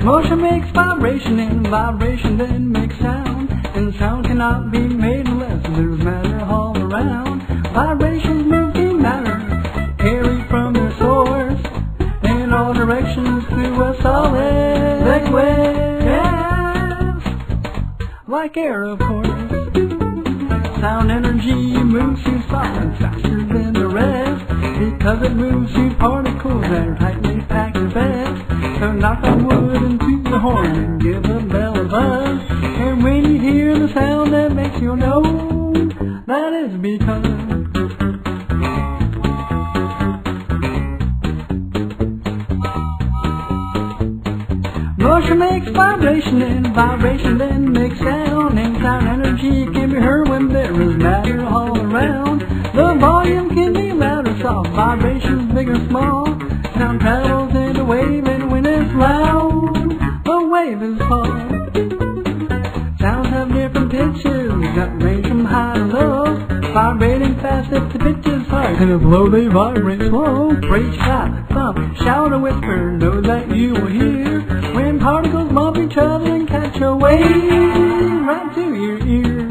Motion makes vibration, and vibration then makes sound, and sound cannot be made unless there's matter all around. Vibrations move the matter, carried from their source, in all directions through a solid liquid gas, like air, of course. Sound energy moves through solids faster than the rest, because it moves through particles that are tightly packed and fast. So knock on wood and toot the horn and give a bell a buzz, and when you hear the sound that makes you know, that is because motion makes vibration, and vibration then makes sound, and sound energy can be heard when there is matter all around. The volume can be loud or soft, vibrations big or small. Sound travels in a wave, and when it's loud, the wave is called. Sounds have different pitches that range from high to low, vibrating fast if the pitch is high, and if low they vibrate slow. Preach, shout, thump, shout or whisper, know that you will hear when particles bump each other and catch a wave right to your ear.